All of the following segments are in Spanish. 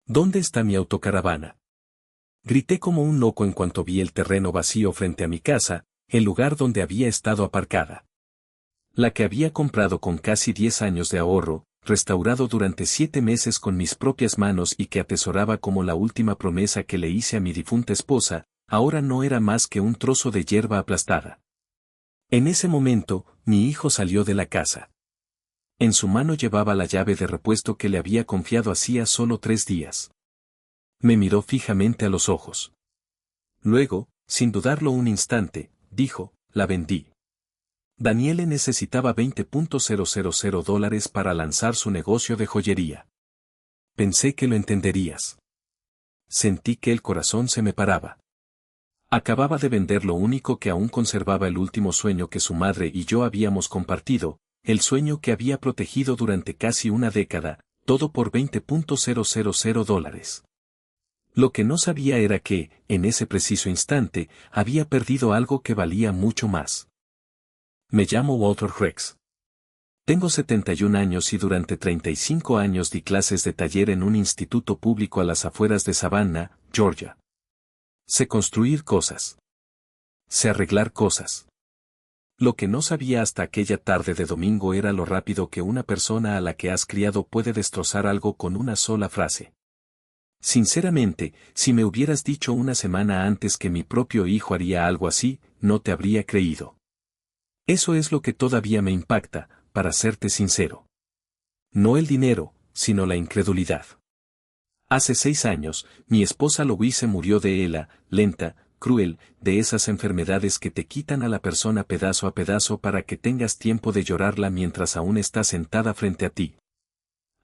¿Dónde está mi autocaravana? Grité como un loco en cuanto vi el terreno vacío frente a mi casa, el lugar donde había estado aparcada. La que había comprado con casi 10 años de ahorro, restaurado durante 7 meses con mis propias manos y que atesoraba como la última promesa que le hice a mi difunta esposa, ahora no era más que un trozo de hierba aplastada. En ese momento, mi hijo salió de la casa. En su mano llevaba la llave de repuesto que le había confiado hacía solo 3 días. Me miró fijamente a los ojos. Luego, sin dudarlo un instante, dijo, la vendí. Daniele necesitaba $20,000 para lanzar su negocio de joyería. Pensé que lo entenderías. Sentí que el corazón se me paraba. Acababa de vender lo único que aún conservaba, el último sueño que su madre y yo habíamos compartido, el sueño que había protegido durante casi una década, todo por $20,000. Lo que no sabía era que, en ese preciso instante, había perdido algo que valía mucho más. Me llamo Walter Rex. Tengo 71 años y durante 35 años di clases de taller en un instituto público a las afueras de Savannah, Georgia. Sé construir cosas. Sé arreglar cosas. Lo que no sabía hasta aquella tarde de domingo era lo rápido que una persona a la que has criado puede destrozar algo con una sola frase. Sinceramente, si me hubieras dicho una semana antes que mi propio hijo haría algo así, no te habría creído. Eso es lo que todavía me impacta, para serte sincero. No el dinero, sino la incredulidad. Hace 6 años, mi esposa Louise murió de ELA, lenta, cruel, de esas enfermedades que te quitan a la persona pedazo a pedazo para que tengas tiempo de llorarla mientras aún está sentada frente a ti.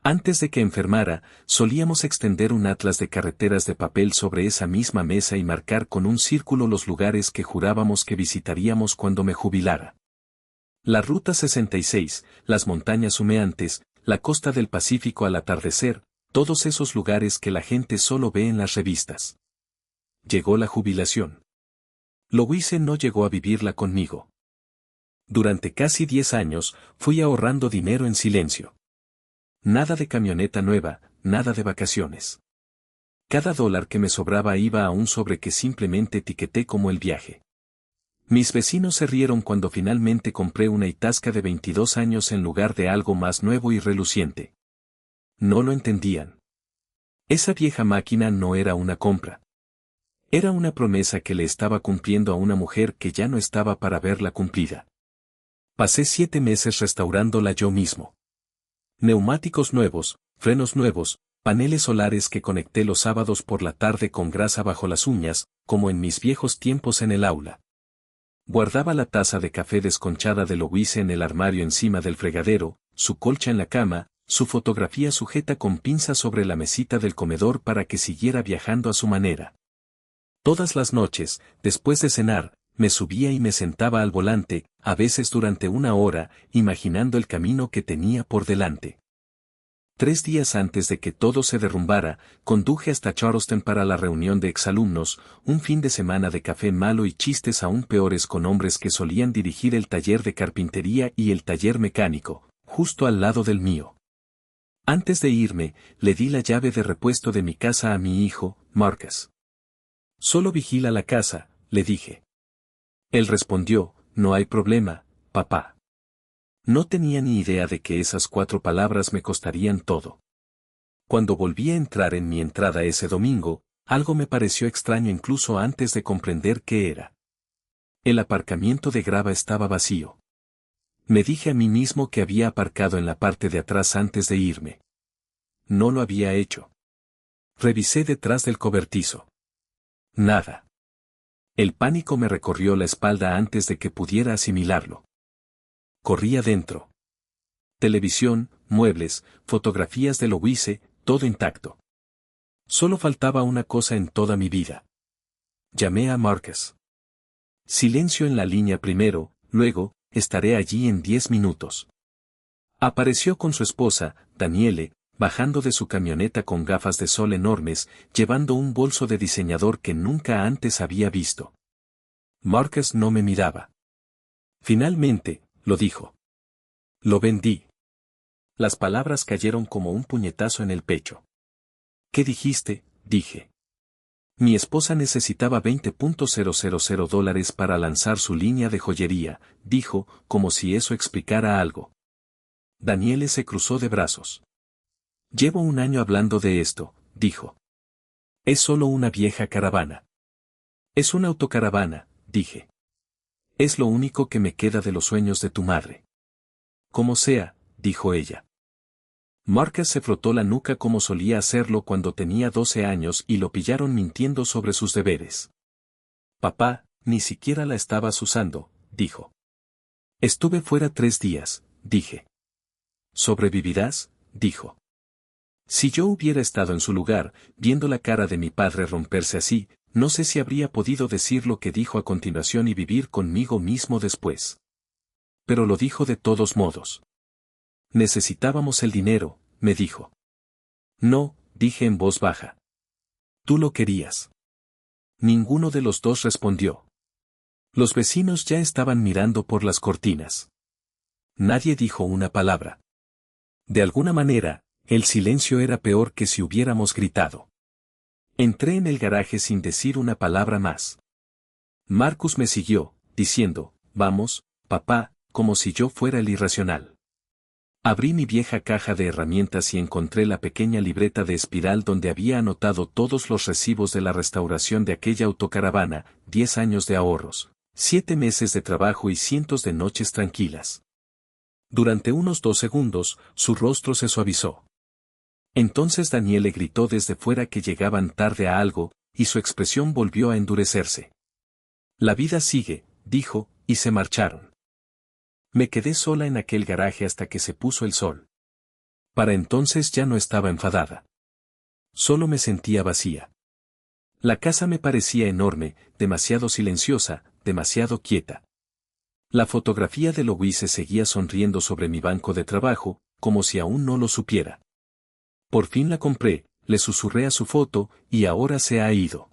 Antes de que enfermara, solíamos extender un atlas de carreteras de papel sobre esa misma mesa y marcar con un círculo los lugares que jurábamos que visitaríamos cuando me jubilara. La Ruta 66, las montañas humeantes, la costa del Pacífico al atardecer, todos esos lugares que la gente solo ve en las revistas. Llegó la jubilación. Louise no llegó a vivirla conmigo. Durante casi 10 años, fui ahorrando dinero en silencio. Nada de camioneta nueva, nada de vacaciones. Cada dólar que me sobraba iba a un sobre que simplemente etiqueté como el viaje. Mis vecinos se rieron cuando finalmente compré una Itasca de 22 años en lugar de algo más nuevo y reluciente. No lo entendían. Esa vieja máquina no era una compra. Era una promesa que le estaba cumpliendo a una mujer que ya no estaba para verla cumplida. Pasé 7 meses restaurándola yo mismo. Neumáticos nuevos, frenos nuevos, paneles solares que conecté los sábados por la tarde con grasa bajo las uñas, como en mis viejos tiempos en el aula. Guardaba la taza de café desconchada de Louise en el armario encima del fregadero, su colcha en la cama, su fotografía sujeta con pinzas sobre la mesita del comedor para que siguiera viajando a su manera. Todas las noches, después de cenar, me subía y me sentaba al volante, a veces durante 1 hora, imaginando el camino que tenía por delante. 3 días antes de que todo se derrumbara, conduje hasta Charleston para la reunión de exalumnos, un fin de semana de café malo y chistes aún peores con hombres que solían dirigir el taller de carpintería y el taller mecánico, justo al lado del mío. Antes de irme, le di la llave de repuesto de mi casa a mi hijo, Marcus. Solo vigila la casa, le dije. Él respondió, no hay problema, papá. No tenía ni idea de que esas 4 palabras me costarían todo. Cuando volví a entrar en mi entrada ese domingo, algo me pareció extraño incluso antes de comprender qué era. El aparcamiento de grava estaba vacío. Me dije a mí mismo que había aparcado en la parte de atrás antes de irme. No lo había hecho. Revisé detrás del cobertizo. Nada. El pánico me recorrió la espalda antes de que pudiera asimilarlo. Corrí adentro. Televisión, muebles, fotografías de Louise, todo intacto. Solo faltaba una cosa en toda mi vida. Llamé a Marcus. Silencio en la línea primero, luego, estaré allí en 10 minutos. Apareció con su esposa, Daniele, bajando de su camioneta con gafas de sol enormes, llevando un bolso de diseñador que nunca antes había visto. Marcus no me miraba. Finalmente, lo dijo. Lo vendí. Las palabras cayeron como un puñetazo en el pecho. ¿Qué dijiste?, dije. Mi esposa necesitaba $20,000 para lanzar su línea de joyería, dijo, como si eso explicara algo. Daniele se cruzó de brazos. Llevo un año hablando de esto, dijo. Es solo una vieja caravana. Es una autocaravana, dije. Es lo único que me queda de los sueños de tu madre. Como sea, dijo ella. Marcus se frotó la nuca como solía hacerlo cuando tenía 12 años y lo pillaron mintiendo sobre sus deberes. Papá, ni siquiera la estabas usando, dijo. Estuve fuera 3 días, dije. ¿Sobrevivirás?, dijo. Si yo hubiera estado en su lugar, viendo la cara de mi padre romperse así, no sé si habría podido decir lo que dijo a continuación y vivir conmigo mismo después. Pero lo dijo de todos modos. Necesitábamos el dinero, me dijo. No, dije en voz baja. Tú lo querías. Ninguno de los dos respondió. Los vecinos ya estaban mirando por las cortinas. Nadie dijo una palabra. De alguna manera, el silencio era peor que si hubiéramos gritado. Entré en el garaje sin decir una palabra más. Marcus me siguió, diciendo, vamos, papá, como si yo fuera el irracional. Abrí mi vieja caja de herramientas y encontré la pequeña libreta de espiral donde había anotado todos los recibos de la restauración de aquella autocaravana, 10 años de ahorros, 7 meses de trabajo y cientos de noches tranquilas. Durante unos 2 segundos, su rostro se suavizó. Entonces Daniele gritó desde fuera que llegaban tarde a algo, y su expresión volvió a endurecerse. La vida sigue, dijo, y se marcharon. Me quedé sola en aquel garaje hasta que se puso el sol. Para entonces ya no estaba enfadada. Solo me sentía vacía. La casa me parecía enorme, demasiado silenciosa, demasiado quieta. La fotografía de Louise seguía sonriendo sobre mi banco de trabajo, como si aún no lo supiera. Por fin la compré, le susurré a su foto, y ahora se ha ido.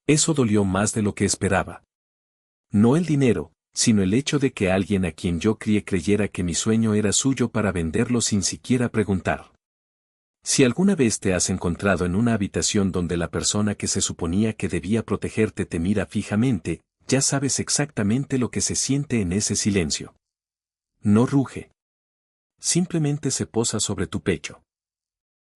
Eso dolió más de lo que esperaba. No el dinero, sino el hecho de que alguien a quien yo crié creyera que mi sueño era suyo para venderlo sin siquiera preguntar. Si alguna vez te has encontrado en una habitación donde la persona que se suponía que debía protegerte te mira fijamente, ya sabes exactamente lo que se siente en ese silencio. No ruge. Simplemente se posa sobre tu pecho.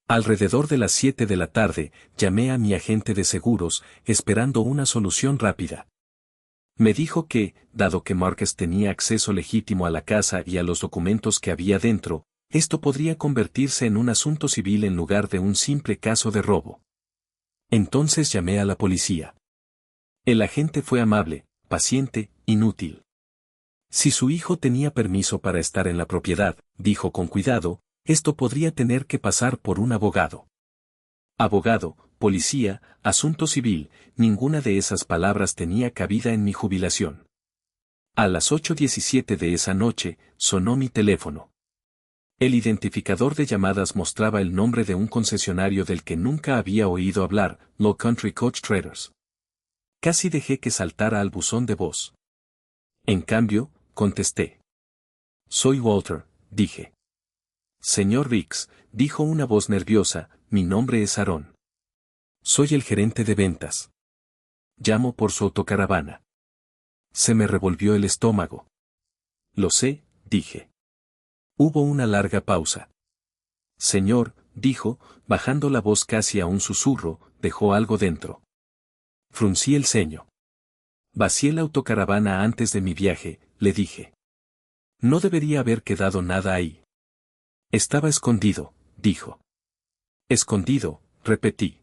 Alrededor de las 7 de la tarde, llamé a mi agente de seguros, esperando una solución rápida. Me dijo que, dado que Marcus tenía acceso legítimo a la casa y a los documentos que había dentro, esto podría convertirse en un asunto civil en lugar de un simple caso de robo. Entonces llamé a la policía. El agente fue amable, paciente, inútil. Si su hijo tenía permiso para estar en la propiedad, dijo con cuidado, esto podría tener que pasar por un abogado. Abogado, policía, asunto civil, ninguna de esas palabras tenía cabida en mi jubilación. A las 8:17 de esa noche, sonó mi teléfono. El identificador de llamadas mostraba el nombre de un concesionario del que nunca había oído hablar, Low Country Coach Traders. Casi dejé que saltara al buzón de voz. En cambio, contesté. Soy Walter, dije. Señor Ricks, dijo una voz nerviosa, mi nombre es Aaron. Soy el gerente de ventas. Llamo por su autocaravana. Se me revolvió el estómago. Lo sé, dije. Hubo una larga pausa. Señor, dijo, bajando la voz casi a un susurro, dejó algo dentro. Fruncí el ceño. Vacié la autocaravana antes de mi viaje, le dije. No debería haber quedado nada ahí. Estaba escondido, dijo. Escondido, repetí.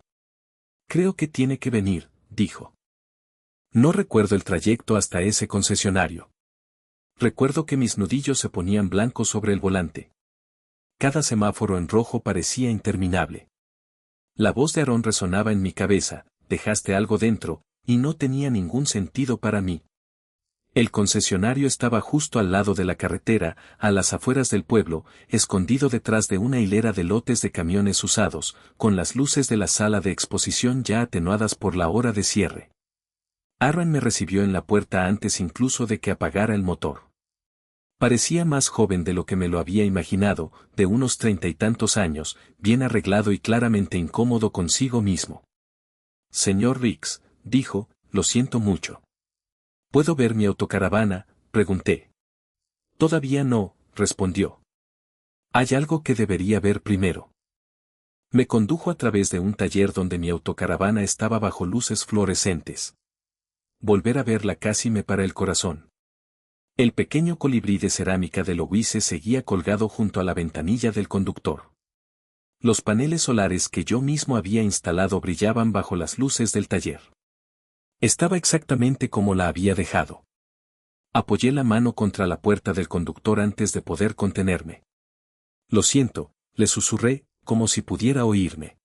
Creo que tiene que venir, dijo. No recuerdo el trayecto hasta ese concesionario. Recuerdo que mis nudillos se ponían blancos sobre el volante. Cada semáforo en rojo parecía interminable. La voz de Aaron resonaba en mi cabeza, dejaste algo dentro, y no tenía ningún sentido para mí. El concesionario estaba justo al lado de la carretera, a las afueras del pueblo, escondido detrás de una hilera de lotes de camiones usados, con las luces de la sala de exposición ya atenuadas por la hora de cierre. Aaron me recibió en la puerta antes incluso de que apagara el motor. Parecía más joven de lo que me lo había imaginado, de unos 30 y tantos años, bien arreglado y claramente incómodo consigo mismo. Señor Rix, dijo, lo siento mucho. ¿Puedo ver mi autocaravana?, pregunté. Todavía no, respondió. Hay algo que debería ver primero. Me condujo a través de un taller donde mi autocaravana estaba bajo luces fluorescentes. Volver a verla casi me para el corazón. El pequeño colibrí de cerámica de Louise seguía colgado junto a la ventanilla del conductor. Los paneles solares que yo mismo había instalado brillaban bajo las luces del taller. Estaba exactamente como la había dejado. Apoyé la mano contra la puerta del conductor antes de poder contenerme. Lo siento, le susurré, como si pudiera oírme.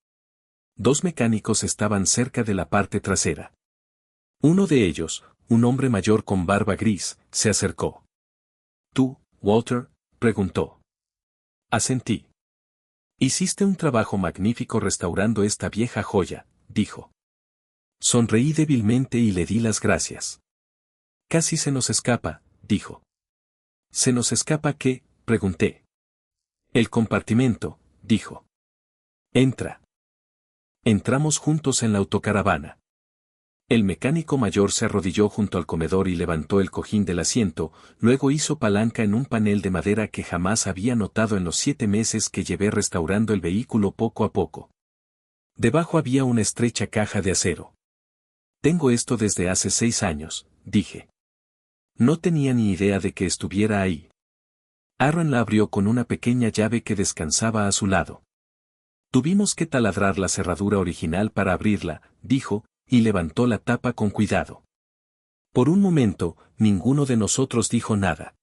Dos mecánicos estaban cerca de la parte trasera. Uno de ellos, un hombre mayor con barba gris, se acercó. ¿Tú, Walter?, preguntó. Asentí. Hiciste un trabajo magnífico restaurando esta vieja joya, dijo. Sonreí débilmente y le di las gracias. Casi se nos escapa, dijo. ¿Se nos escapa qué?, pregunté. El compartimento, dijo. Entra. Entramos juntos en la autocaravana. El mecánico mayor se arrodilló junto al comedor y levantó el cojín del asiento, luego hizo palanca en un panel de madera que jamás había notado en los 7 meses que llevé restaurando el vehículo poco a poco. Debajo había una estrecha caja de acero. Tengo esto desde hace 6 años, dije. No tenía ni idea de que estuviera ahí. Aaron la abrió con una pequeña llave que descansaba a su lado. Tuvimos que taladrar la cerradura original para abrirla, dijo, y levantó la tapa con cuidado. Por un momento, ninguno de nosotros dijo nada.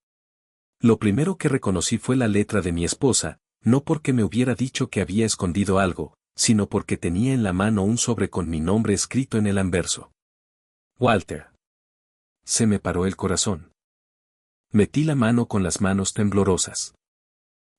Lo primero que reconocí fue la letra de mi esposa, no porque me hubiera dicho que había escondido algo, sino porque tenía en la mano un sobre con mi nombre escrito en el anverso. Walter. Se me paró el corazón. Metí la mano con las manos temblorosas.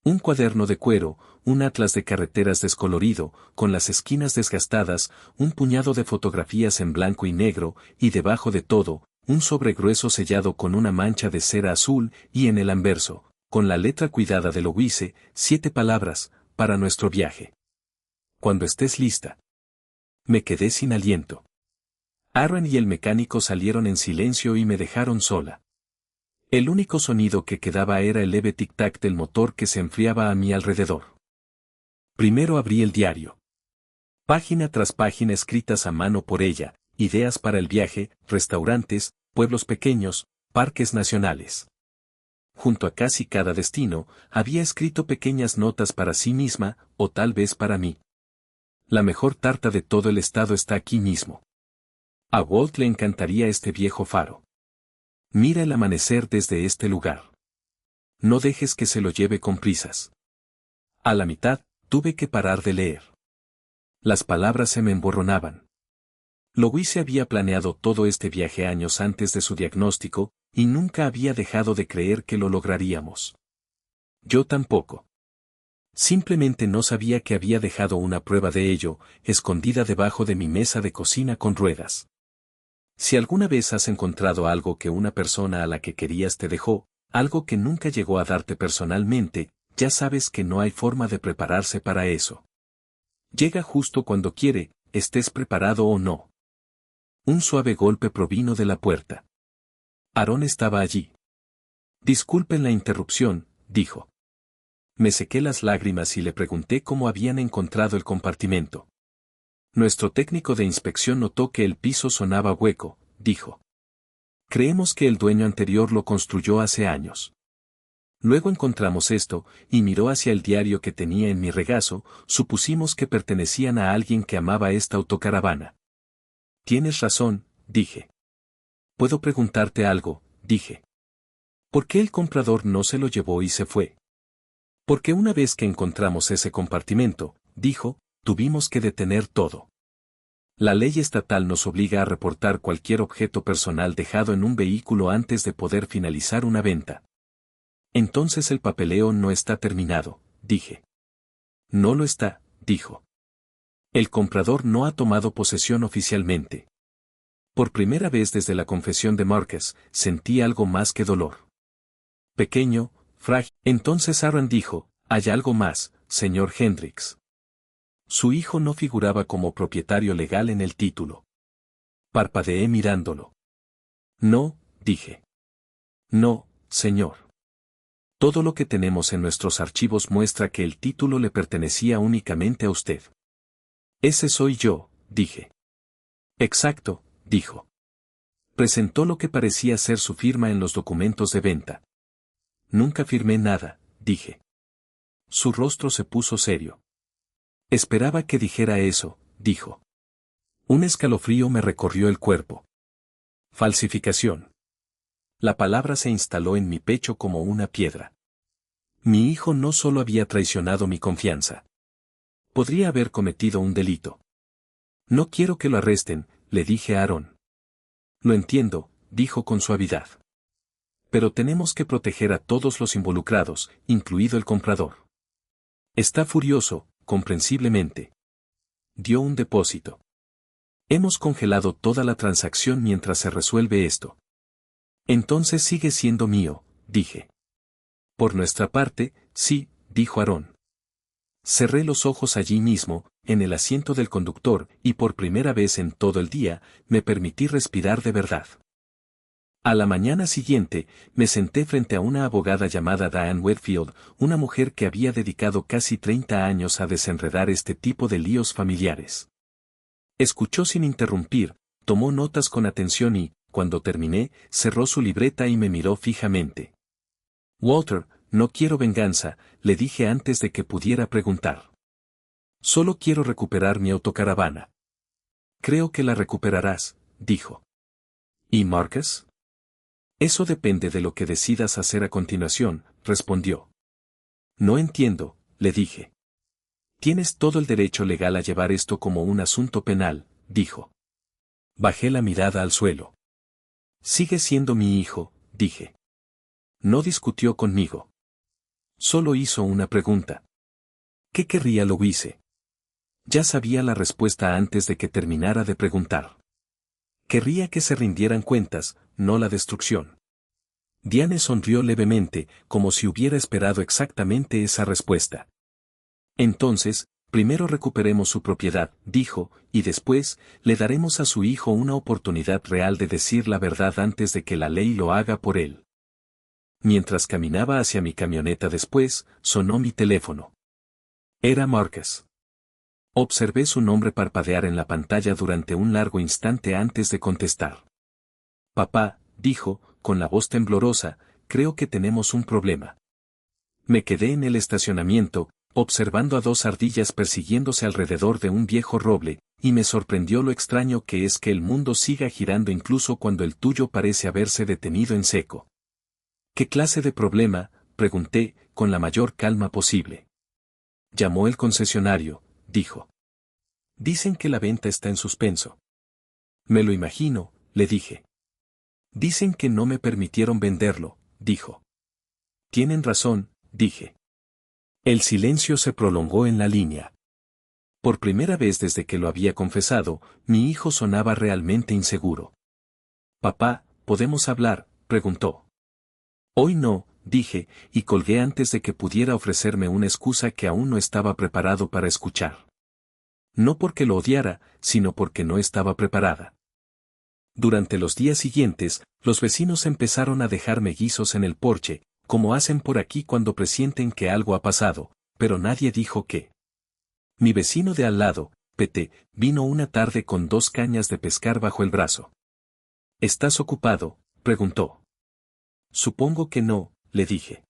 Un cuaderno de cuero, un atlas de carreteras descolorido, con las esquinas desgastadas, un puñado de fotografías en blanco y negro, y debajo de todo, un sobre grueso sellado con una mancha de cera azul, y en el anverso, con la letra cuidada de Louise, 7 palabras, para nuestro viaje. Cuando estés lista. Me quedé sin aliento. Aaron y el mecánico salieron en silencio y me dejaron sola. El único sonido que quedaba era el leve tic-tac del motor que se enfriaba a mi alrededor. Primero abrí el diario. Página tras página escritas a mano por ella, ideas para el viaje, restaurantes, pueblos pequeños, parques nacionales. Junto a casi cada destino, había escrito pequeñas notas para sí misma, o tal vez para mí. La mejor tarta de todo el estado está aquí mismo. A Walt le encantaría este viejo faro. Mira el amanecer desde este lugar. No dejes que se lo lleve con prisas. A la mitad, tuve que parar de leer. Las palabras se me emborronaban. Louise había planeado todo este viaje años antes de su diagnóstico, y nunca había dejado de creer que lo lograríamos. Yo tampoco. Simplemente no sabía que había dejado una prueba de ello, escondida debajo de mi mesa de cocina con ruedas. Si alguna vez has encontrado algo que una persona a la que querías te dejó, algo que nunca llegó a darte personalmente, ya sabes que no hay forma de prepararse para eso. Llega justo cuando quiere, estés preparado o no. Un suave golpe provino de la puerta. Aaron estaba allí. Disculpen la interrupción, dijo. Me sequé las lágrimas y le pregunté cómo habían encontrado el compartimento. Nuestro técnico de inspección notó que el piso sonaba hueco, dijo. Creemos que el dueño anterior lo construyó hace años. Luego encontramos esto, y miró hacia el diario que tenía en mi regazo, supusimos que pertenecían a alguien que amaba esta autocaravana. Tienes razón, dije. ¿Puedo preguntarte algo?, dije. ¿Por qué el comprador no se lo llevó y se fue? Porque una vez que encontramos ese compartimento, dijo, tuvimos que detener todo. La ley estatal nos obliga a reportar cualquier objeto personal dejado en un vehículo antes de poder finalizar una venta. Entonces el papeleo no está terminado, dije. No lo está, dijo. El comprador no ha tomado posesión oficialmente. Por primera vez desde la confesión de Marcus, sentí algo más que dolor. pequeño, frágil. Entonces Aaron dijo, hay algo más, señor Hendricks. Su hijo no figuraba como propietario legal en el título. Parpadeé mirándolo. No, dije. No, señor. Todo lo que tenemos en nuestros archivos muestra que el título le pertenecía únicamente a usted. Ese soy yo, dije. Exacto, dijo. Presentó lo que parecía ser su firma en los documentos de venta. Nunca firmé nada, dije. Su rostro se puso serio. Esperaba que dijera eso, dijo. Un escalofrío me recorrió el cuerpo. Falsificación. La palabra se instaló en mi pecho como una piedra. Mi hijo no solo había traicionado mi confianza. Podría haber cometido un delito. No quiero que lo arresten, le dije a Aaron. Lo entiendo, dijo con suavidad. Pero tenemos que proteger a todos los involucrados, incluido el comprador. Está furioso, comprensiblemente. Dio un depósito. Hemos congelado toda la transacción mientras se resuelve esto. Entonces sigue siendo mío, dije. Por nuestra parte, sí, dijo Aaron. Cerré los ojos allí mismo, en el asiento del conductor, y por primera vez en todo el día, me permití respirar de verdad. A la mañana siguiente, me senté frente a una abogada llamada Diane Whitfield, una mujer que había dedicado casi 30 años a desenredar este tipo de líos familiares. Escuchó sin interrumpir, tomó notas con atención y, cuando terminé, cerró su libreta y me miró fijamente. Walter, no quiero venganza, le dije antes de que pudiera preguntar. Solo quiero recuperar mi autocaravana. Creo que la recuperarás, dijo. ¿Y Marcus? Eso depende de lo que decidas hacer a continuación, respondió. No entiendo, le dije. Tienes todo el derecho legal a llevar esto como un asunto penal, dijo. Bajé la mirada al suelo. Sigue siendo mi hijo, dije. No discutió conmigo. Solo hizo una pregunta. ¿Qué querría Louise? Ya sabía la respuesta antes de que terminara de preguntar. Querría que se rindieran cuentas, no la destrucción. Diane sonrió levemente, como si hubiera esperado exactamente esa respuesta. Entonces, primero recuperemos su propiedad, dijo, y después, le daremos a su hijo una oportunidad real de decir la verdad antes de que la ley lo haga por él. Mientras caminaba hacia mi camioneta después, sonó mi teléfono. Era Marcus. Observé su nombre parpadear en la pantalla durante un largo instante antes de contestar. Papá, dijo, con la voz temblorosa, creo que tenemos un problema. Me quedé en el estacionamiento, observando a dos ardillas persiguiéndose alrededor de un viejo roble, y me sorprendió lo extraño que es que el mundo siga girando incluso cuando el tuyo parece haberse detenido en seco. ¿Qué clase de problema?, pregunté, con la mayor calma posible. Llamó el concesionario, dijo. Dicen que la venta está en suspenso. Me lo imagino, le dije. Dicen que no me permitieron venderlo, dijo. Tienen razón, dije. El silencio se prolongó en la línea. Por primera vez desde que lo había confesado, mi hijo sonaba realmente inseguro. Papá, ¿podemos hablar?, preguntó. Hoy no, dije, y colgué antes de que pudiera ofrecerme una excusa que aún no estaba preparado para escuchar. No porque lo odiara, sino porque no estaba preparada. Durante los días siguientes, los vecinos empezaron a dejarme guisos en el porche, como hacen por aquí cuando presienten que algo ha pasado, pero nadie dijo qué. Mi vecino de al lado, Pete, vino una tarde con 2 cañas de pescar bajo el brazo. ¿Estás ocupado?, preguntó. Supongo que no, le dije.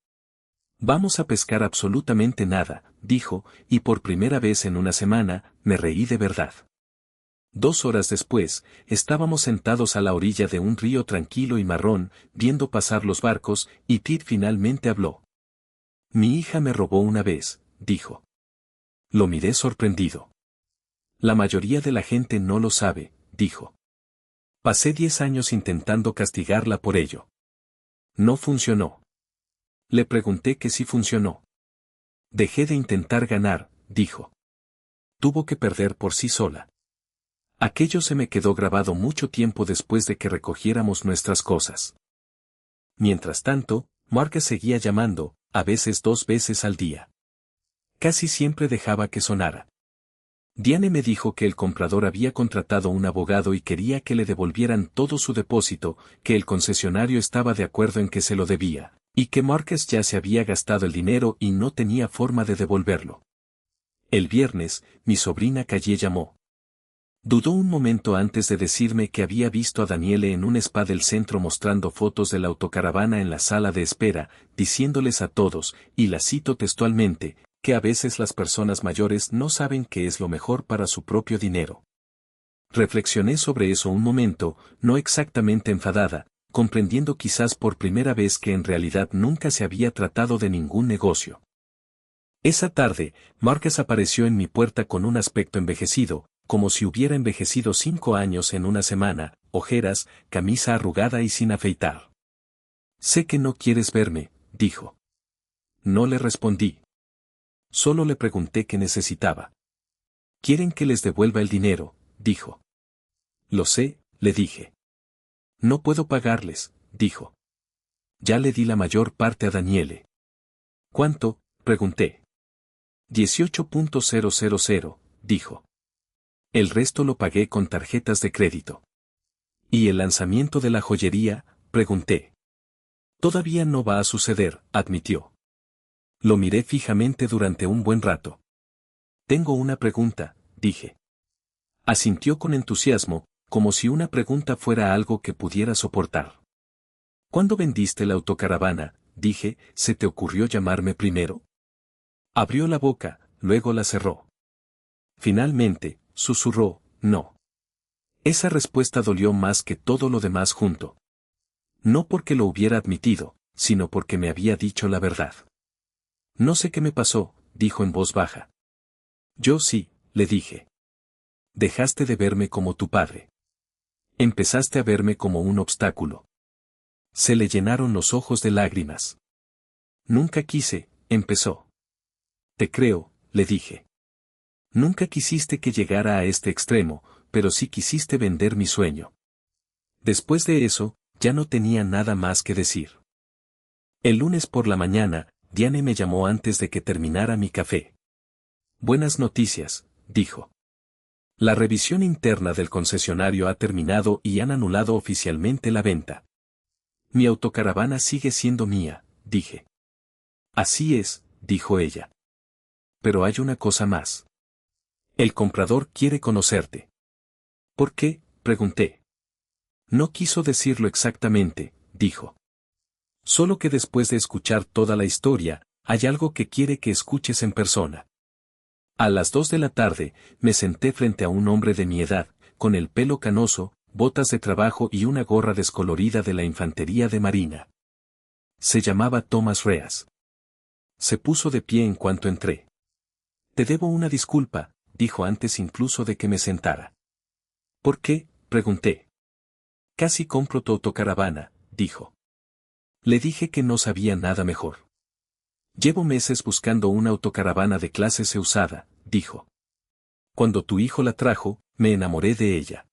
Vamos a pescar absolutamente nada, dijo, y por primera vez en una semana, me reí de verdad. 2 horas después, estábamos sentados a la orilla de un río tranquilo y marrón, viendo pasar los barcos, y Pete finalmente habló. Mi hija me robó una vez, dijo. Lo miré sorprendido. La mayoría de la gente no lo sabe, dijo. Pasé 10 años intentando castigarla por ello. No funcionó. Le pregunté que si funcionó. Dejé de intentar ganar, dijo. Tuvo que perder por sí sola. Aquello se me quedó grabado mucho tiempo después de que recogiéramos nuestras cosas. Mientras tanto, Marcus seguía llamando, a veces 2 veces al día. Casi siempre dejaba que sonara. Diane me dijo que el comprador había contratado un abogado y quería que le devolvieran todo su depósito, que el concesionario estaba de acuerdo en que se lo debía, y que Marcus ya se había gastado el dinero y no tenía forma de devolverlo. El viernes, mi sobrina Calle llamó. Dudó un momento antes de decirme que había visto a Daniele en un spa del centro mostrando fotos de la autocaravana en la sala de espera, diciéndoles a todos, y la cito textualmente, que a veces las personas mayores no saben qué es lo mejor para su propio dinero. Reflexioné sobre eso un momento, no exactamente enfadada, comprendiendo quizás por primera vez que en realidad nunca se había tratado de ningún negocio. Esa tarde, Marcus apareció en mi puerta con un aspecto envejecido, como si hubiera envejecido 5 años en una semana, ojeras, camisa arrugada y sin afeitar. Sé que no quieres verme, dijo. No le respondí. Solo le pregunté qué necesitaba. Quieren que les devuelva el dinero, dijo. Lo sé, le dije. No puedo pagarles, dijo. Ya le di la mayor parte a Daniele. ¿Cuánto? Pregunté. 18.000, dijo. El resto lo pagué con tarjetas de crédito. ¿Y el lanzamiento de la joyería? Pregunté. Todavía no va a suceder, admitió. Lo miré fijamente durante un buen rato. Tengo una pregunta, dije. Asintió con entusiasmo, como si una pregunta fuera algo que pudiera soportar. ¿Cuándo vendiste la autocaravana? Dije, ¿se te ocurrió llamarme primero? Abrió la boca, luego la cerró. Finalmente, susurró, no. Esa respuesta dolió más que todo lo demás junto. No porque lo hubiera admitido, sino porque me había dicho la verdad. No sé qué me pasó, dijo en voz baja. Yo sí, le dije. Dejaste de verme como tu padre. Empezaste a verme como un obstáculo. Se le llenaron los ojos de lágrimas. Nunca quise, empezó. Te creo, le dije. Nunca quisiste que llegara a este extremo, pero sí quisiste vender mi sueño. Después de eso, ya no tenía nada más que decir. El lunes por la mañana, Diane me llamó antes de que terminara mi café. Buenas noticias, dijo. La revisión interna del concesionario ha terminado y han anulado oficialmente la venta. Mi autocaravana sigue siendo mía, dije. Así es, dijo ella. Pero hay una cosa más. El comprador quiere conocerte. ¿Por qué? Pregunté. No quiso decirlo exactamente, dijo. Solo que después de escuchar toda la historia, hay algo que quiere que escuches en persona. A las 2 de la tarde, me senté frente a un hombre de mi edad, con el pelo canoso, botas de trabajo y una gorra descolorida de la infantería de marina. Se llamaba Thomas Reas. Se puso de pie en cuanto entré. Te debo una disculpa, dijo antes incluso de que me sentara. ¿Por qué? Pregunté. Casi compro tu autocaravana, dijo. Le dije que no sabía nada mejor. Llevo meses buscando una autocaravana de clase C usada, dijo. Cuando tu hijo la trajo, me enamoré de ella.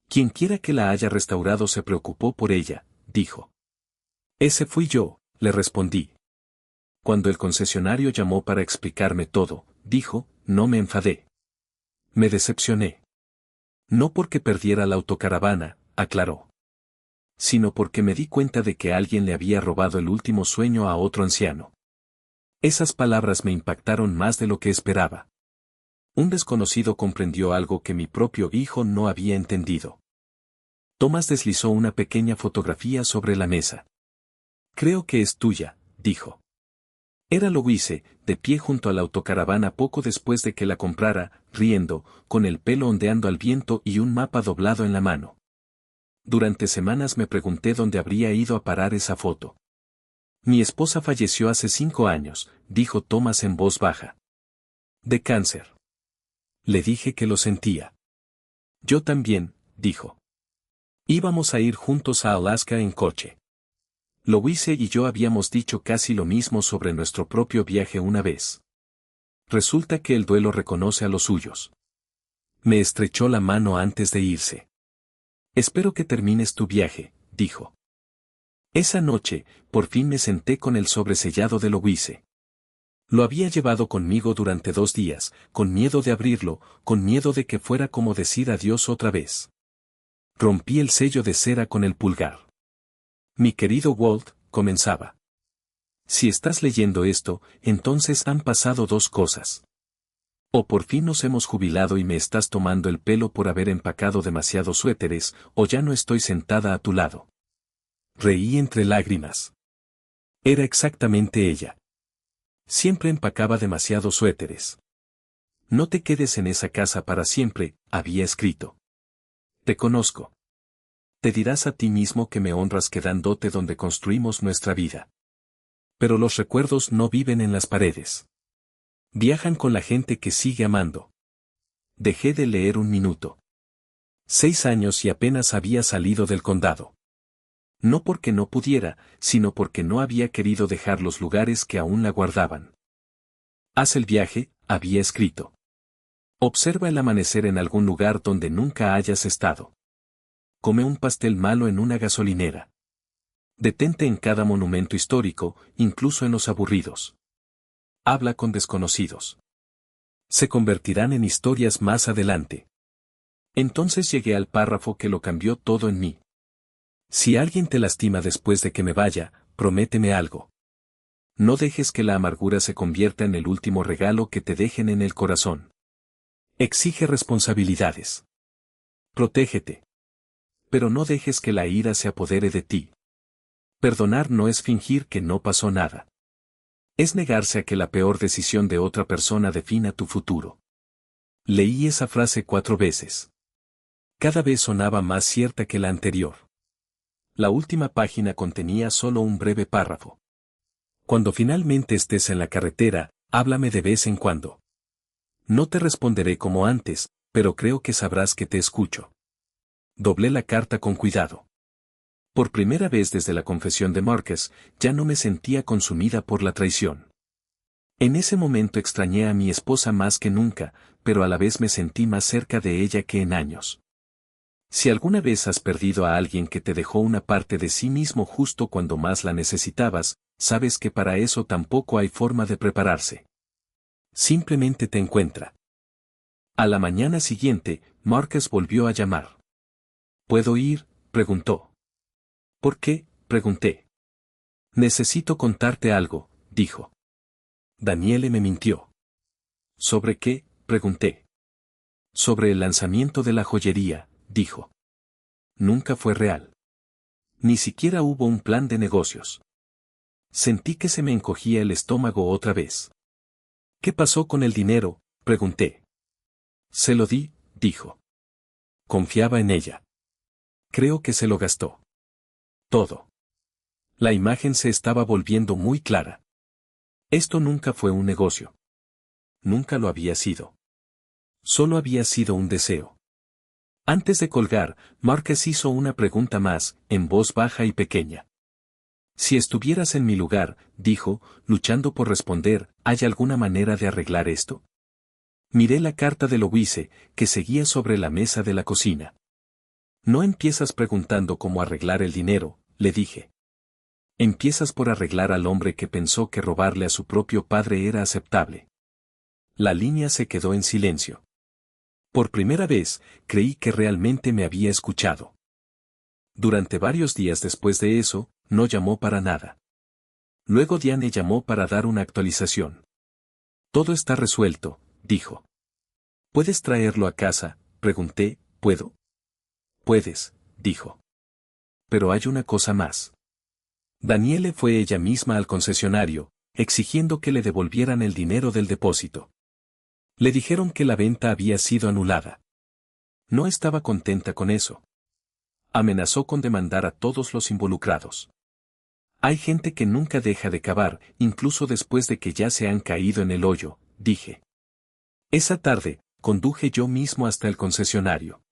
Quienquiera que la haya restaurado se preocupó por ella, dijo. Ese fui yo, le respondí. Cuando el concesionario llamó para explicarme todo, dijo, no me enfadé. Me decepcioné. No porque perdiera la autocaravana, aclaró. Sino porque me di cuenta de que alguien le había robado el último sueño a otro anciano. Esas palabras me impactaron más de lo que esperaba. Un desconocido comprendió algo que mi propio hijo no había entendido. Thomas deslizó una pequeña fotografía sobre la mesa. Creo que es tuya, dijo. Era Louise, de pie junto a la autocaravana poco después de que la comprara, riendo, con el pelo ondeando al viento y un mapa doblado en la mano. Durante semanas me pregunté dónde habría ido a parar esa foto. Mi esposa falleció hace 5 años, dijo Thomas en voz baja. De cáncer. Le dije que lo sentía. Yo también, dijo. Íbamos a ir juntos a Alaska en coche. Louise y yo habíamos dicho casi lo mismo sobre nuestro propio viaje una vez. Resulta que el duelo reconoce a los suyos. Me estrechó la mano antes de irse. Espero que termines tu viaje, dijo. Esa noche, por fin me senté con el sobresellado de Louise. Lo había llevado conmigo durante 2 días, con miedo de abrirlo, con miedo de que fuera como decir adiós otra vez. Rompí el sello de cera con el pulgar. Mi querido Walt, comenzaba. Si estás leyendo esto, entonces han pasado 2 cosas. O por fin nos hemos jubilado y me estás tomando el pelo por haber empacado demasiados suéteres, o ya no estoy sentada a tu lado. Reí entre lágrimas. Era exactamente ella. Siempre empacaba demasiados suéteres. No te quedes en esa casa para siempre, había escrito. Te conozco. Te dirás a ti mismo que me honras quedándote donde construimos nuestra vida. Pero los recuerdos no viven en las paredes. Viajan con la gente que sigue amando. Dejé de leer un minuto. 6 años y apenas había salido del condado. No porque no pudiera, sino porque no había querido dejar los lugares que aún la guardaban. Haz el viaje, había escrito. Observa el amanecer en algún lugar donde nunca hayas estado. Come un pastel malo en una gasolinera. Detente en cada monumento histórico, incluso en los aburridos. Habla con desconocidos. Se convertirán en historias más adelante. Entonces llegué al párrafo que lo cambió todo en mí. Si alguien te lastima después de que me vaya, prométeme algo. No dejes que la amargura se convierta en el último regalo que te dejen en el corazón. Exige responsabilidades. Protégete. Pero no dejes que la ira se apodere de ti. Perdonar no es fingir que no pasó nada. Es negarse a que la peor decisión de otra persona defina tu futuro. Leí esa frase 4 veces. Cada vez sonaba más cierta que la anterior. La última página contenía solo un breve párrafo. Cuando finalmente estés en la carretera, háblame de vez en cuando. No te responderé como antes, pero creo que sabrás que te escucho. Doblé la carta con cuidado. Por primera vez desde la confesión de Marcus, ya no me sentía consumida por la traición. En ese momento extrañé a mi esposa más que nunca, pero a la vez me sentí más cerca de ella que en años. Si alguna vez has perdido a alguien que te dejó una parte de sí mismo justo cuando más la necesitabas, sabes que para eso tampoco hay forma de prepararse. Simplemente te encuentra. A la mañana siguiente, Marcus volvió a llamar. ¿Puedo ir?, preguntó. ¿Por qué?, pregunté. Necesito contarte algo, dijo. Daniele me mintió. ¿Sobre qué?, pregunté. Sobre el lanzamiento de la joyería, dijo. Nunca fue real. Ni siquiera hubo un plan de negocios. Sentí que se me encogía el estómago otra vez. ¿Qué pasó con el dinero?, pregunté. Se lo di, dijo. Confiaba en ella. Creo que se lo gastó. Todo. La imagen se estaba volviendo muy clara. Esto nunca fue un negocio. Nunca lo había sido. Solo había sido un deseo. Antes de colgar, Marcus hizo una pregunta más, en voz baja y pequeña. Si estuvieras en mi lugar, dijo, luchando por responder, ¿hay alguna manera de arreglar esto? Miré la carta de Louise, que seguía sobre la mesa de la cocina. No empiezas preguntando cómo arreglar el dinero, le dije. Empiezas por arreglar al hombre que pensó que robarle a su propio padre era aceptable. La línea se quedó en silencio. Por primera vez, creí que realmente me había escuchado. Durante varios días después de eso, no llamó para nada. Luego Diane llamó para dar una actualización. Todo está resuelto, dijo. ¿Puedes traerlo a casa?, pregunté. ¿Puedo? Puedes, dijo. Pero hay una cosa más. Daniele fue ella misma al concesionario, exigiendo que le devolvieran el dinero del depósito. Le dijeron que la venta había sido anulada. No estaba contenta con eso. Amenazó con demandar a todos los involucrados. Hay gente que nunca deja de cavar, incluso después de que ya se han caído en el hoyo, dije. Esa tarde, conduje yo mismo hasta el concesionario.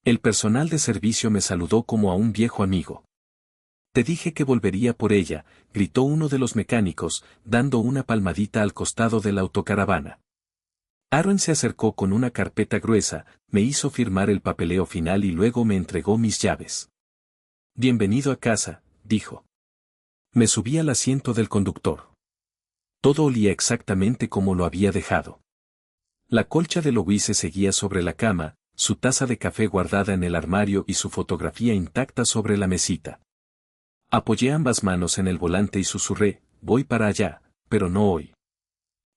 El personal de servicio me saludó como a un viejo amigo. Te dije que volvería por ella, gritó uno de los mecánicos, dando una palmadita al costado de la autocaravana. Aaron se acercó con una carpeta gruesa, me hizo firmar el papeleo final y luego me entregó mis llaves. Bienvenido a casa, dijo. Me subí al asiento del conductor. Todo olía exactamente como lo había dejado. La colcha de Louise seguía sobre la cama, su taza de café guardada en el armario y su fotografía intacta sobre la mesita. Apoyé ambas manos en el volante y susurré, voy para allá, pero no hoy.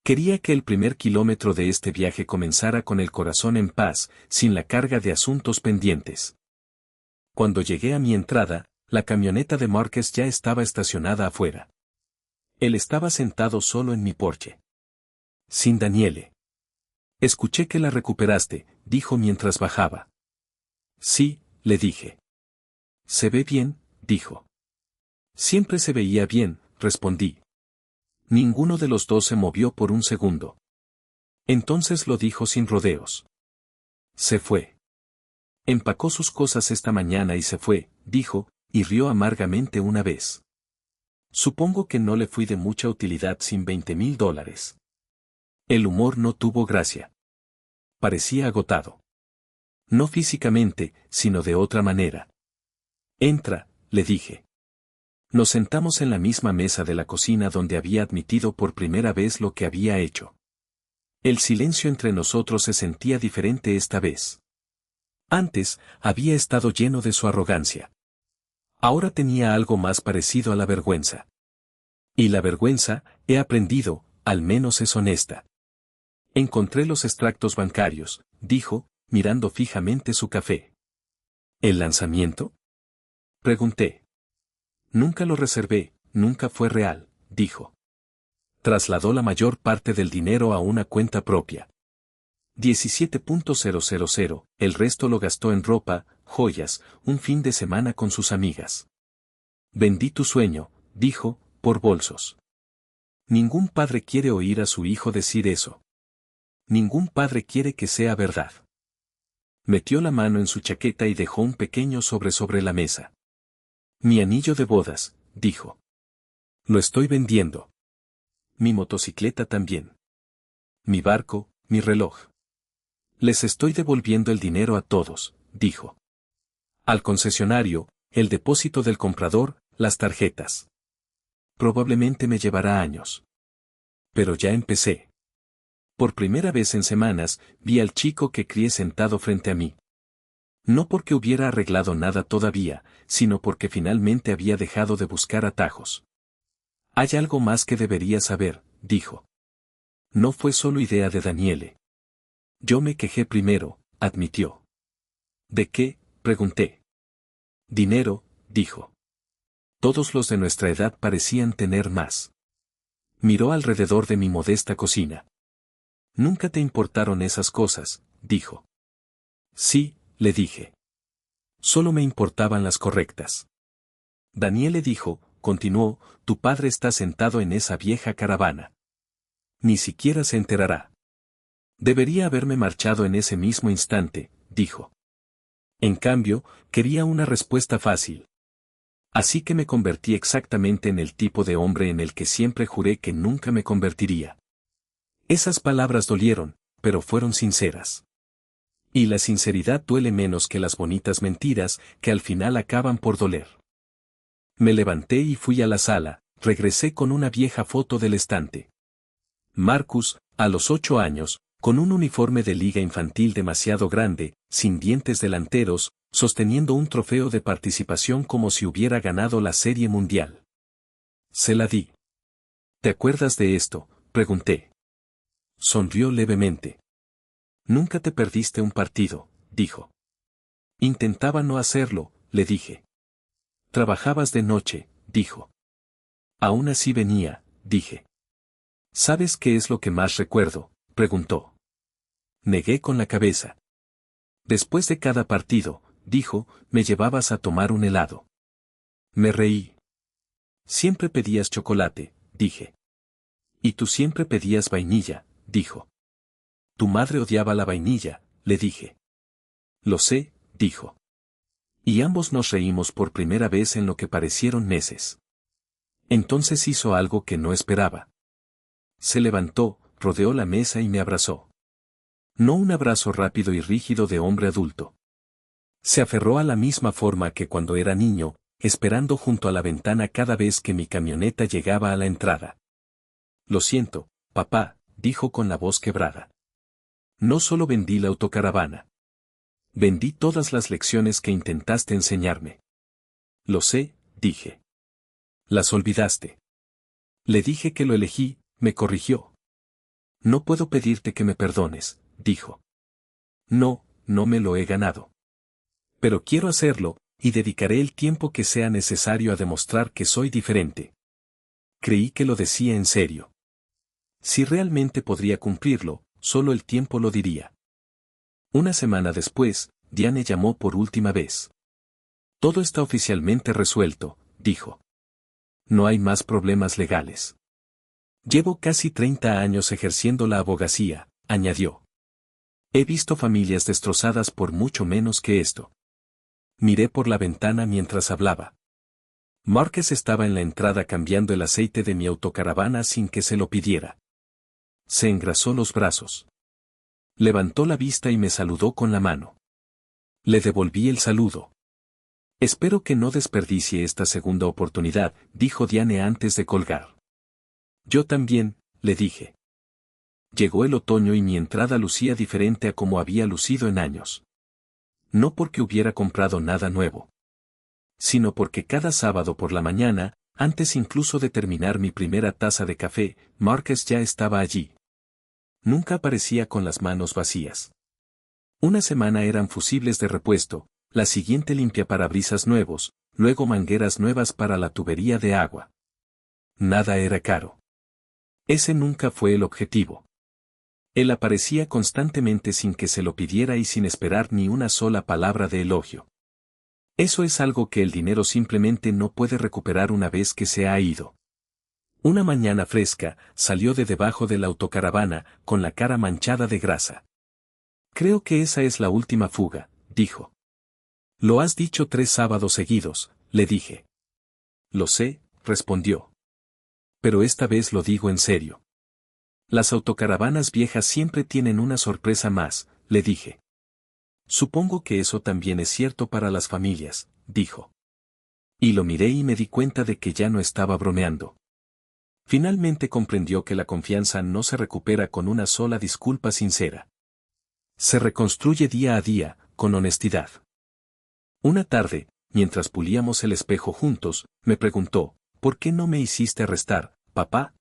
Quería que el primer kilómetro de este viaje comenzara con el corazón en paz, sin la carga de asuntos pendientes. Cuando llegué a mi entrada, la camioneta de Márquez ya estaba estacionada afuera. Él estaba sentado solo en mi porche. Sin Daniele. Escuché que la recuperaste, dijo mientras bajaba. Sí, le dije. Se ve bien, dijo. Siempre se veía bien, respondí. Ninguno de los dos se movió por un segundo. Entonces lo dijo sin rodeos. Se fue. Empacó sus cosas esta mañana y se fue, dijo, y rió amargamente una vez. Supongo que no le fui de mucha utilidad sin $20,000. El humor no tuvo gracia. Parecía agotado. No físicamente, sino de otra manera. Entra, le dije. Nos sentamos en la misma mesa de la cocina donde había admitido por primera vez lo que había hecho. El silencio entre nosotros se sentía diferente esta vez. Antes, había estado lleno de su arrogancia. Ahora tenía algo más parecido a la vergüenza. Y la vergüenza, he aprendido, al menos es honesta. Encontré los extractos bancarios, dijo, mirando fijamente su café. ¿El lanzamiento? Pregunté. Nunca lo reservé, nunca fue real, dijo. Trasladó la mayor parte del dinero a una cuenta propia. 17.000, el resto lo gastó en ropa, joyas, un fin de semana con sus amigas. Vendí tu sueño, dijo, por bolsos. Ningún padre quiere oír a su hijo decir eso. Ningún padre quiere que sea verdad. Metió la mano en su chaqueta y dejó un pequeño sobre la mesa. Mi anillo de bodas, dijo. Lo estoy vendiendo. Mi motocicleta también. Mi barco, mi reloj. Les estoy devolviendo el dinero a todos, dijo. Al concesionario, el depósito del comprador, las tarjetas. Probablemente me llevará años. Pero ya empecé. Por primera vez en semanas, vi al chico que crié sentado frente a mí. No porque hubiera arreglado nada todavía, sino porque finalmente había dejado de buscar atajos. Hay algo más que debería saber, dijo. No fue solo idea de Daniele. Yo me quejé primero, admitió. ¿De qué?, pregunté. Dinero, dijo. Todos los de nuestra edad parecían tener más. Miró alrededor de mi modesta cocina. Nunca te importaron esas cosas, dijo. Sí, le dije. Solo me importaban las correctas. Daniele dijo, continuó, tu padre está sentado en esa vieja caravana. Ni siquiera se enterará. Debería haberme marchado en ese mismo instante, dijo. En cambio, quería una respuesta fácil. Así que me convertí exactamente en el tipo de hombre en el que siempre juré que nunca me convertiría. Esas palabras dolieron, pero fueron sinceras. Y la sinceridad duele menos que las bonitas mentiras, que al final acaban por doler. Me levanté y fui a la sala, regresé con una vieja foto del estante. Marcus, a los 8 años, con un uniforme de liga infantil demasiado grande, sin dientes delanteros, sosteniendo un trofeo de participación como si hubiera ganado la Serie Mundial. Se la di. ¿Te acuerdas de esto?, pregunté. Sonrió levemente. Nunca te perdiste un partido, dijo. Intentaba no hacerlo, le dije. Trabajabas de noche, dijo. Aún así venía, dije. ¿Sabes qué es lo que más recuerdo?, preguntó. Negué con la cabeza. Después de cada partido, dijo, me llevabas a tomar un helado. Me reí. Siempre pedías chocolate, dije. Y tú siempre pedías vainilla, dijo. Tu madre odiaba la vainilla, le dije. Lo sé, dijo. Y ambos nos reímos por primera vez en lo que parecieron meses. Entonces hizo algo que no esperaba. Se levantó, rodeó la mesa y me abrazó. No un abrazo rápido y rígido de hombre adulto. Se aferró a la misma forma que cuando era niño, esperando junto a la ventana cada vez que mi camioneta llegaba a la entrada. Lo siento, papá, dijo con la voz quebrada. No solo vendí la autocaravana. Vendí todas las lecciones que intentaste enseñarme. Lo sé, dije. Las olvidaste. Le dije que lo elegí, me corrigió. No puedo pedirte que me perdones, dijo. No, no me lo he ganado. Pero quiero hacerlo, y dedicaré el tiempo que sea necesario a demostrar que soy diferente. Creí que lo decía en serio. Si realmente podría cumplirlo, solo el tiempo lo diría. Una semana después, Diane llamó por última vez. Todo está oficialmente resuelto, dijo. No hay más problemas legales. Llevo casi 30 años ejerciendo la abogacía, añadió. He visto familias destrozadas por mucho menos que esto. Miré por la ventana mientras hablaba. Márquez estaba en la entrada cambiando el aceite de mi autocaravana sin que se lo pidiera. Se engrasó los brazos. Levantó la vista y me saludó con la mano. Le devolví el saludo. Espero que no desperdicie esta segunda oportunidad, dijo Diane antes de colgar. Yo también, le dije. Llegó el otoño y mi entrada lucía diferente a como había lucido en años. No porque hubiera comprado nada nuevo, sino porque cada sábado por la mañana, antes incluso de terminar mi primera taza de café, Márquez ya estaba allí. Nunca aparecía con las manos vacías. Una semana eran fusibles de repuesto, la siguiente limpiaparabrisas nuevos, luego mangueras nuevas para la tubería de agua. Nada era caro. Ese nunca fue el objetivo. Él aparecía constantemente sin que se lo pidiera y sin esperar ni una sola palabra de elogio. Eso es algo que el dinero simplemente no puede recuperar una vez que se ha ido. Una mañana fresca, salió de debajo de la autocaravana, con la cara manchada de grasa. Creo que esa es la última fuga, dijo. Lo has dicho 3 sábados seguidos, le dije. Lo sé, respondió. Pero esta vez lo digo en serio. Las autocaravanas viejas siempre tienen una sorpresa más, le dije. Supongo que eso también es cierto para las familias, dijo. Y lo miré y me di cuenta de que ya no estaba bromeando. Finalmente comprendió que la confianza no se recupera con una sola disculpa sincera. Se reconstruye día a día, con honestidad. Una tarde, mientras pulíamos el espejo juntos, me preguntó, ¿por qué no me hiciste arrestar, papá?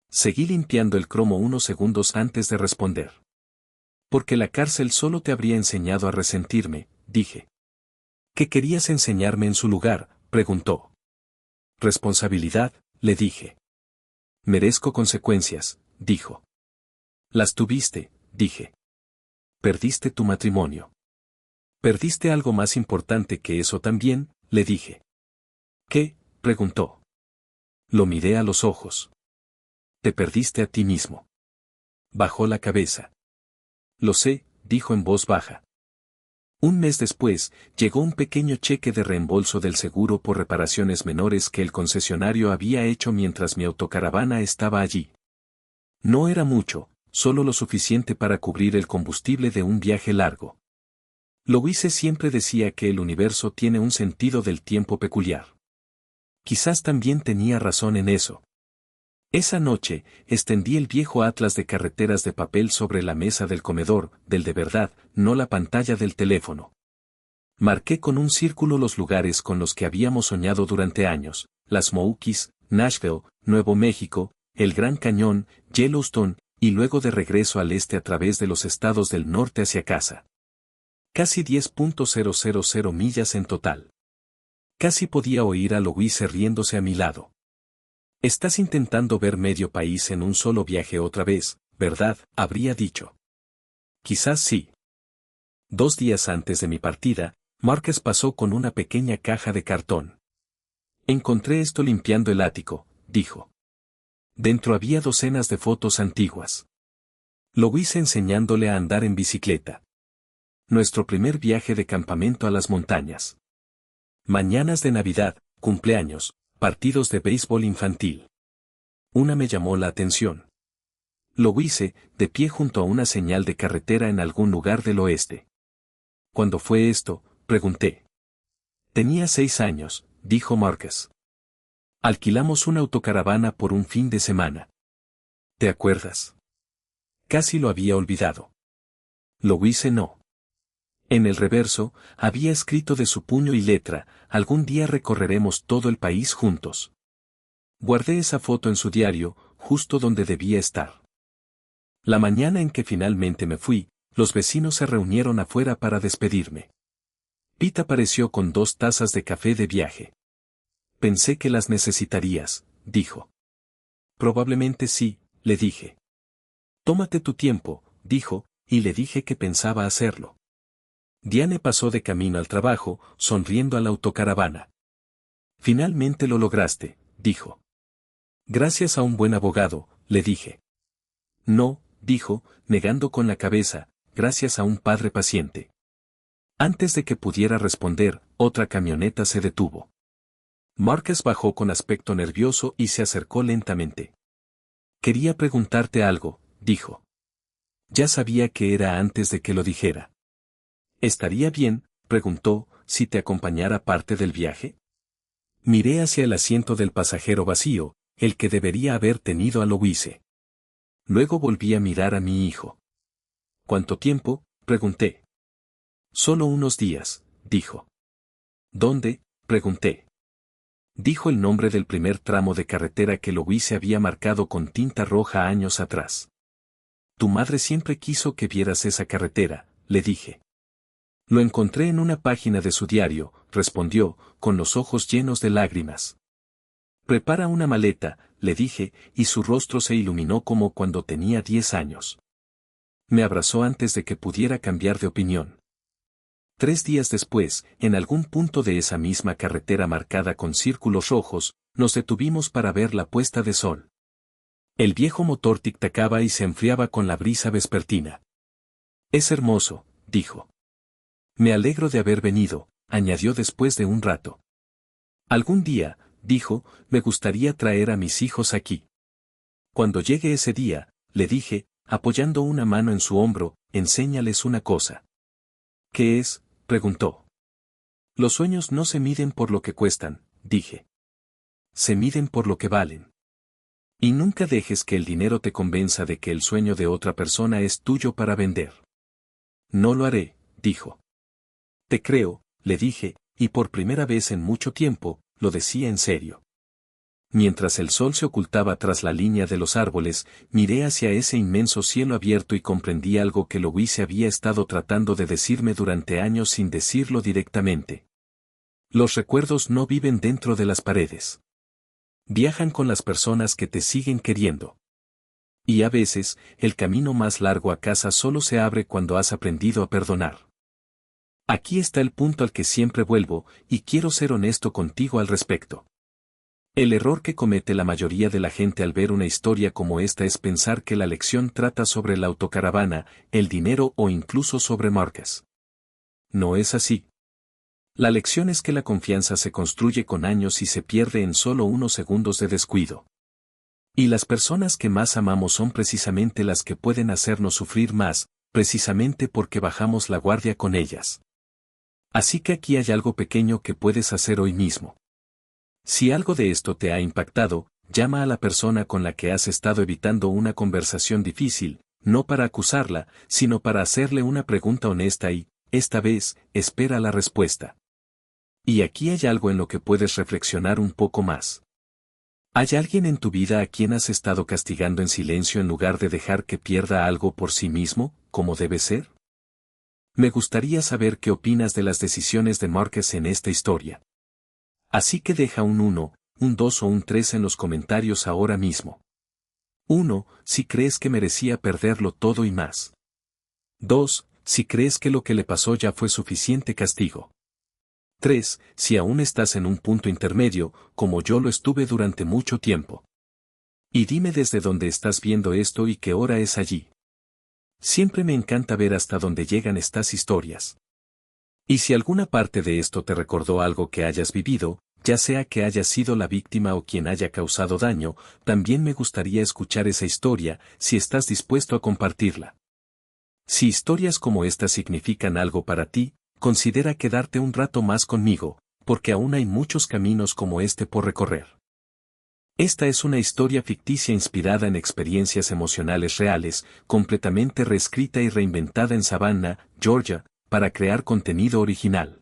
Seguí limpiando el cromo unos segundos antes de responder. Porque la cárcel solo te habría enseñado a resentirme, dije. ¿Qué querías enseñarme en su lugar?, preguntó. Responsabilidad, le dije. Merezco consecuencias, dijo. Las tuviste, dije. Perdiste tu matrimonio. Perdiste algo más importante que eso también, le dije. ¿Qué?, preguntó. Lo miré a los ojos. Te perdiste a ti mismo. Bajó la cabeza. Lo sé, dijo en voz baja. Un mes después, llegó un pequeño cheque de reembolso del seguro por reparaciones menores que el concesionario había hecho mientras mi autocaravana estaba allí. No era mucho, solo lo suficiente para cubrir el combustible de un viaje largo. Louise siempre decía que el universo tiene un sentido del tiempo peculiar. Quizás también tenía razón en eso. Esa noche, extendí el viejo atlas de carreteras de papel sobre la mesa del comedor, del de verdad, no la pantalla del teléfono. Marqué con un círculo los lugares con los que habíamos soñado durante años, las Smokies, Nashville, Nuevo México, el Gran Cañón, Yellowstone, y luego de regreso al este a través de los estados del norte hacia casa. Casi 10.000 millas en total. Casi podía oír a Louise riéndose a mi lado. Estás intentando ver medio país en un solo viaje otra vez, ¿verdad?, habría dicho. Quizás sí. 2 días antes de mi partida, Márquez pasó con una pequeña caja de cartón. Encontré esto limpiando el ático, dijo. Dentro había docenas de fotos antiguas. Louise enseñándole a andar en bicicleta. Nuestro primer viaje de campamento a las montañas. Mañanas de Navidad, cumpleaños, partidos de béisbol infantil. Una me llamó la atención. Louise, de pie junto a una señal de carretera en algún lugar del oeste. ¿Cuándo fue esto?, pregunté. Tenía 6 años, dijo Marcus. Alquilamos una autocaravana por un fin de semana. ¿Te acuerdas? Casi lo había olvidado. Louise no. En el reverso, había escrito de su puño y letra, algún día recorreremos todo el país juntos. Guardé esa foto en su diario, justo donde debía estar. La mañana en que finalmente me fui, los vecinos se reunieron afuera para despedirme. Pete apareció con 2 tazas de café de viaje. Pensé que las necesitarías, dijo. Probablemente sí, le dije. Tómate tu tiempo, dijo, y le dije que pensaba hacerlo. Diane pasó de camino al trabajo, sonriendo a la autocaravana. Finalmente lo lograste, dijo. Gracias a un buen abogado, le dije. No, dijo, negando con la cabeza, gracias a un padre paciente. Antes de que pudiera responder, otra camioneta se detuvo. Marcus bajó con aspecto nervioso y se acercó lentamente. Quería preguntarte algo, dijo. Ya sabía que era antes de que lo dijera. ¿Estaría bien, preguntó, si te acompañara parte del viaje? Miré hacia el asiento del pasajero vacío, el que debería haber tenido a Louise. Luego volví a mirar a mi hijo. ¿Cuánto tiempo?, pregunté. Solo unos días, dijo. ¿Dónde?, pregunté. Dijo el nombre del primer tramo de carretera que Louise había marcado con tinta roja años atrás. Tu madre siempre quiso que vieras esa carretera, le dije. Lo encontré en una página de su diario, respondió, con los ojos llenos de lágrimas. Prepara una maleta, le dije, y su rostro se iluminó como cuando tenía 10 años. Me abrazó antes de que pudiera cambiar de opinión. 3 días después, en algún punto de esa misma carretera marcada con círculos rojos, nos detuvimos para ver la puesta de sol. El viejo motor tic-tacaba y se enfriaba con la brisa vespertina. Es hermoso, dijo. Me alegro de haber venido, añadió después de un rato. Algún día, dijo, me gustaría traer a mis hijos aquí. Cuando llegue ese día, le dije, apoyando una mano en su hombro, enséñales una cosa. ¿Qué es?, preguntó. Los sueños no se miden por lo que cuestan, dije. Se miden por lo que valen. Y nunca dejes que el dinero te convenza de que el sueño de otra persona es tuyo para vender. No lo haré, dijo. Te creo, le dije, y por primera vez en mucho tiempo, lo decía en serio. Mientras el sol se ocultaba tras la línea de los árboles, miré hacia ese inmenso cielo abierto y comprendí algo que Louise había estado tratando de decirme durante años sin decirlo directamente. Los recuerdos no viven dentro de las paredes. Viajan con las personas que te siguen queriendo. Y a veces, el camino más largo a casa solo se abre cuando has aprendido a perdonar. Aquí está el punto al que siempre vuelvo, y quiero ser honesto contigo al respecto. El error que comete la mayoría de la gente al ver una historia como esta es pensar que la lección trata sobre la autocaravana, el dinero o incluso sobre Marcus. No es así. La lección es que la confianza se construye con años y se pierde en solo unos segundos de descuido. Y las personas que más amamos son precisamente las que pueden hacernos sufrir más, precisamente porque bajamos la guardia con ellas. Así que aquí hay algo pequeño que puedes hacer hoy mismo. Si algo de esto te ha impactado, llama a la persona con la que has estado evitando una conversación difícil, no para acusarla, sino para hacerle una pregunta honesta y, esta vez, espera la respuesta. Y aquí hay algo en lo que puedes reflexionar un poco más. ¿Hay alguien en tu vida a quien has estado castigando en silencio en lugar de dejar que pierda algo por sí mismo, como debe ser? Me gustaría saber qué opinas de las decisiones de Marcus en esta historia. Así que deja un 1, un 2 o un 3 en los comentarios ahora mismo. 1, si crees que merecía perderlo todo y más. 2, si crees que lo que le pasó ya fue suficiente castigo. 3, si aún estás en un punto intermedio, como yo lo estuve durante mucho tiempo. Y dime desde dónde estás viendo esto y qué hora es allí. Siempre me encanta ver hasta dónde llegan estas historias. Y si alguna parte de esto te recordó algo que hayas vivido, ya sea que hayas sido la víctima o quien haya causado daño, también me gustaría escuchar esa historia, si estás dispuesto a compartirla. Si historias como esta significan algo para ti, considera quedarte un rato más conmigo, porque aún hay muchos caminos como este por recorrer. Esta es una historia ficticia inspirada en experiencias emocionales reales, completamente reescrita y reinventada en Savannah, Georgia, para crear contenido original.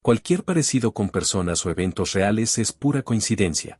Cualquier parecido con personas o eventos reales es pura coincidencia.